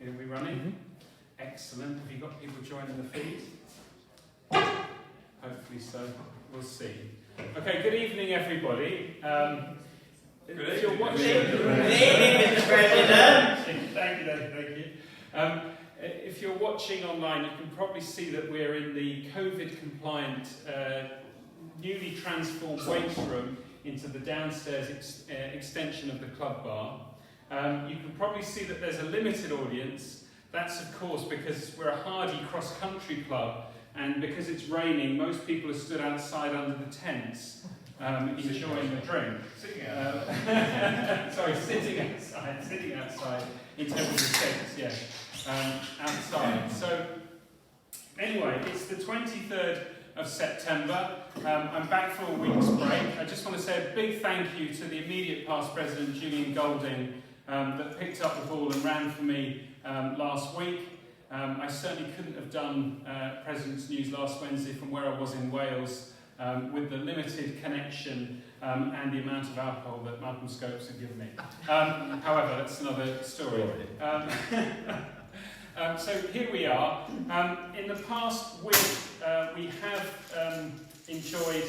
Are we running? Mm-hmm. Excellent. Have you got people joining the feed? Hopefully so. We'll see. Okay, good evening, everybody. If you're watching... Good evening, Mr. President. Thank you. If you're watching online, you can probably see that we're in the COVID-compliant, newly transformed weight room into the downstairs extension of the club bar. You can probably see that there's a limited audience. That's of course because we're a hardy cross-country club, and because it's raining, most people are stood outside under the tents, enjoying the drink. Sitting out. Sitting outside in Temple Estates, yeah, outside. So anyway, it's the 23rd of September. I'm back for a week's break. I just want to say a big thank you to the immediate past president, Julian Golding, that picked up the ball and ran for me last week. I certainly couldn't have done President's News last Wednesday from where I was in Wales with the limited connection and the amount of alcohol that Malcolm Scopes had given me. However, that's another story. So here we are. In the past week, we have enjoyed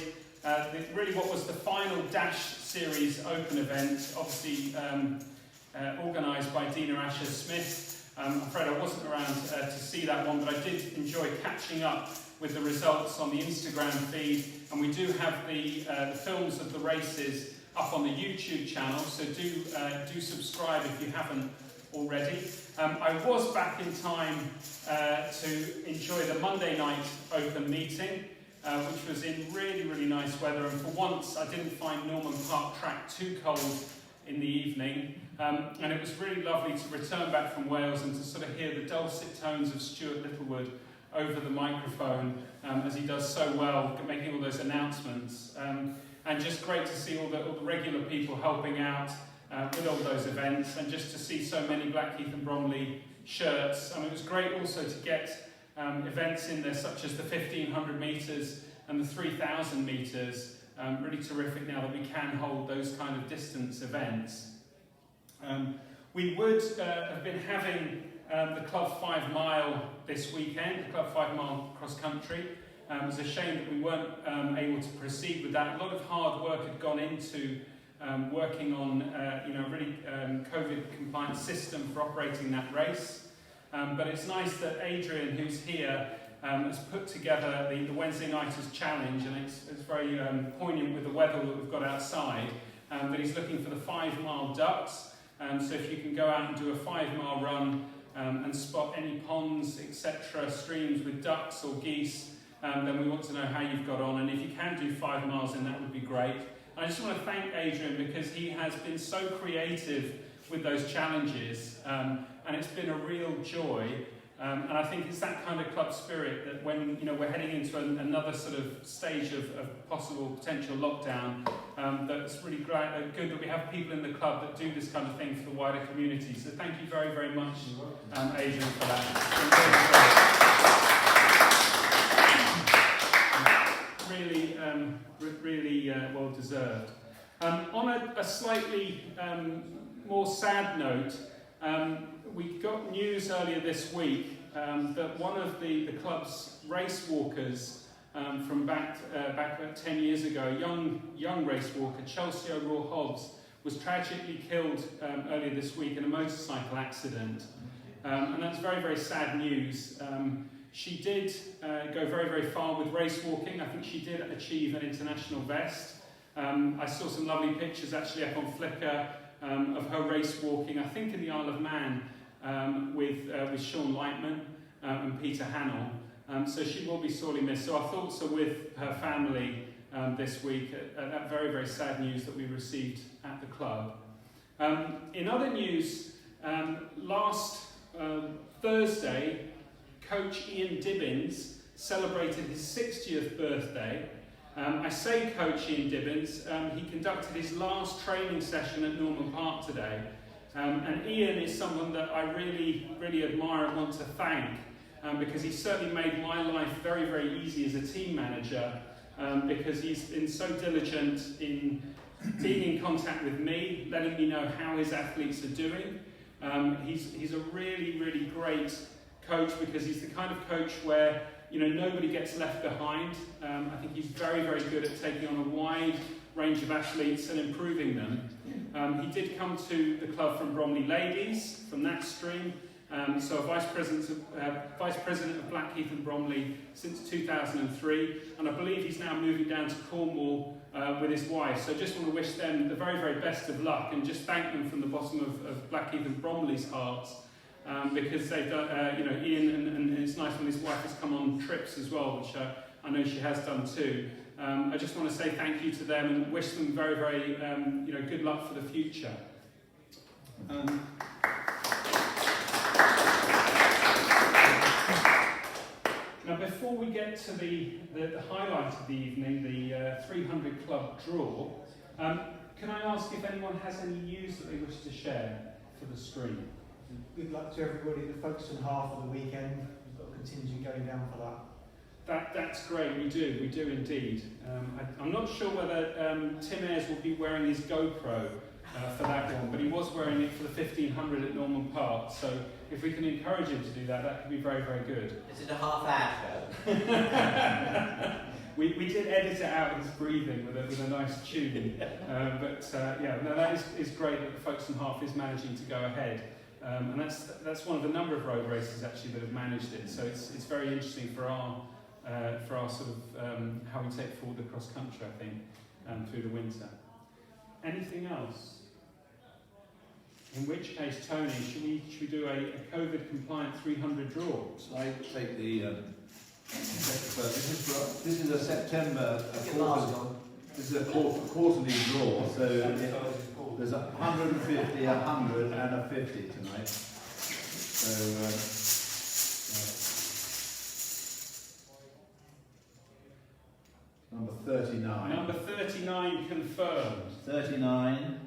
really what was the final Dash Series Open event, obviously organised by Dina Asher-Smith. I'm afraid I wasn't around to see that one, but I did enjoy catching up with the results on the Instagram feed, and we do have the films of the races up on the YouTube channel, so do subscribe if you haven't already. I was back in time to enjoy the Monday night Open meeting, which was in really, really nice weather, and for once I didn't find Norman Park track too cold in the evening. And it was really lovely to return back from Wales and to sort of hear the dulcet tones of Stuart Littlewood over the microphone as he does so well, making all those announcements. And just great to see all the regular people helping out with all those events, and just to see so many Blackheath and Bromley shirts. It was great also to get events in there such as the 1500 metres and the 3000 metres. Really terrific now that we can hold those kind of distance events. We would have been having the Club 5 Mile this weekend, the Club 5 Mile cross country. It was a shame that we weren't able to proceed with that. A lot of hard work had gone into working on a really COVID compliant system for operating that race. But it's nice that Adrian, who's here, has put together the Wednesday Nighters Challenge, and it's very poignant with the weather that we've got outside. But he's looking for the 5 mile ducks. So if you can go out and do a 5 mile run and spot any ponds, etc., streams with ducks or geese, then we want to know how you've got on. And if you can do 5 miles, then that would be great. And I just want to thank Adrian because he has been so creative with those challenges, and it's been a real joy. And I think it's that kind of club spirit that when we're heading into another sort of stage of possible potential lockdown, that's really great, good that we have people in the club that do this kind of thing for the wider community. So thank you very, very much, Adrian, for that. Really well deserved. On a slightly more sad note, we got news earlier this week that one of the club's race walkers from back 10 years ago, a young race walker, Chelsea O'Rourke Hobbs, was tragically killed earlier this week in a motorcycle accident. And that's very, very sad news. She did go very, very far with race walking. I think she did achieve an international best. I saw some lovely pictures actually up on Flickr of her race walking, I think in the Isle of Man, with Sean Lightman and Peter Hannell. So she will be sorely missed. So our thoughts are with her family this week at that very, very sad news that we received at the club. In other news, last Thursday, Coach Ian Dibbins celebrated his 60th birthday. I say Coach Ian Dibbins, he conducted his last training session at Norman Park today. And Ian is someone that I really, really admire and want to thank, because he certainly made my life very, very easy as a team manager, because he's been so diligent in being in contact with me, letting me know how his athletes are doing, He's a really great coach, because he's the kind of coach where nobody gets left behind. I think he's very good at taking on a wide range of athletes and improving them. He did come to the club from Bromley Ladies, from that stream. So Vice President of Blackheath and Bromley since 2003, and I believe he's now moving down to Cornwall with his wife. So just want to wish them the very best of luck, and just thank them from the bottom of Blackheath and Bromley's hearts, because they've done, Ian, and it's nice when his wife has come on trips as well, which I know she has done too. I just want to say thank you to them and wish them very good luck for the future. Now, before we get to the highlight of the evening, the 300 Club draw, can I ask if anyone has any news that they wish to share for the stream? Good luck to everybody that focused on half of the weekend. We've got a contingent going down for that. That's great, we do indeed. I'm not sure whether Tim Ayres will be wearing his GoPro for that one, but he was wearing it for the 1500 at Norman Park, so if we can encourage him to do that, that could be very good. Is it a half-hour show? We did edit it out, his breathing, with a nice tune. That is great that the Folkestone Half is managing to go ahead. And that's one of the number of road races actually that have managed it, so it's very interesting for our sort of how we take forward the cross country, I think, through the winter. Anything else? In which case, Tony, should we do a COVID-compliant 300 draw? So I take the this is a September this is a quarterly draw, so there's 150, 100 and a 50 tonight. So number 39. Number 39 confirmed. 39.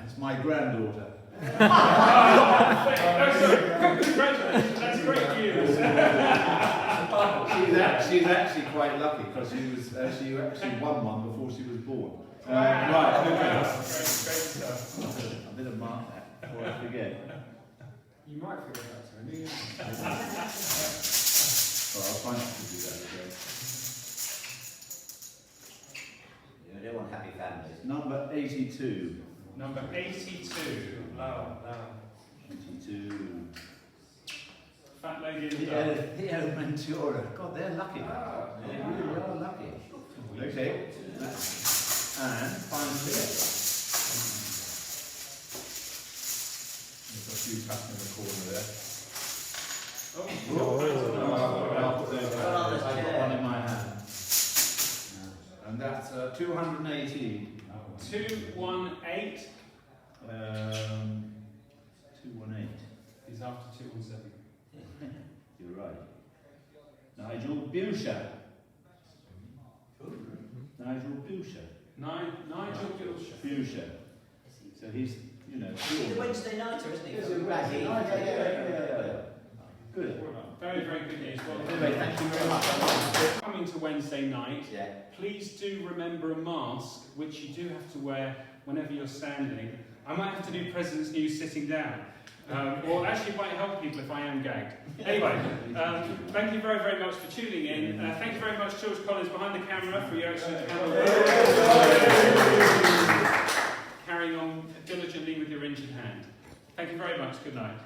It's my granddaughter. Congratulations, that's great news. She's actually quite lucky, because she actually won one before she was born. Right, okay. Great stuff. I better mark that before I forget. You might forget that, Tony. Well, I'll find out to do that again. You don't want happy families. Number 82. Number 82. Oh, 82. Fat lady in the The Ventura. God, they're lucky. They really are lucky. Okay. And finally, there's a few cuts in the corner there. I've got one in my hand. And that's 218. 218. 218. He's after 217. You're right. Nigel Busher. Nigel Busher. Nigel Gilshire. Busher. So he's, He's a Wednesday nighter, isn't he? He's From a Raggy. Yeah. Good. Very good news. Well, Anyway, thank you very much. coming to Wednesday night, Yeah. please do remember a mask, which you do have to wear whenever you're standing. I might have to do President's News sitting down. Or actually it might help people if I am gagged. Anyway, thank you very much for tuning in. Thank you very much, George Collins, behind the camera, for your excellent camera work. Carrying on diligently with your injured hand. Thank you very much. Good night.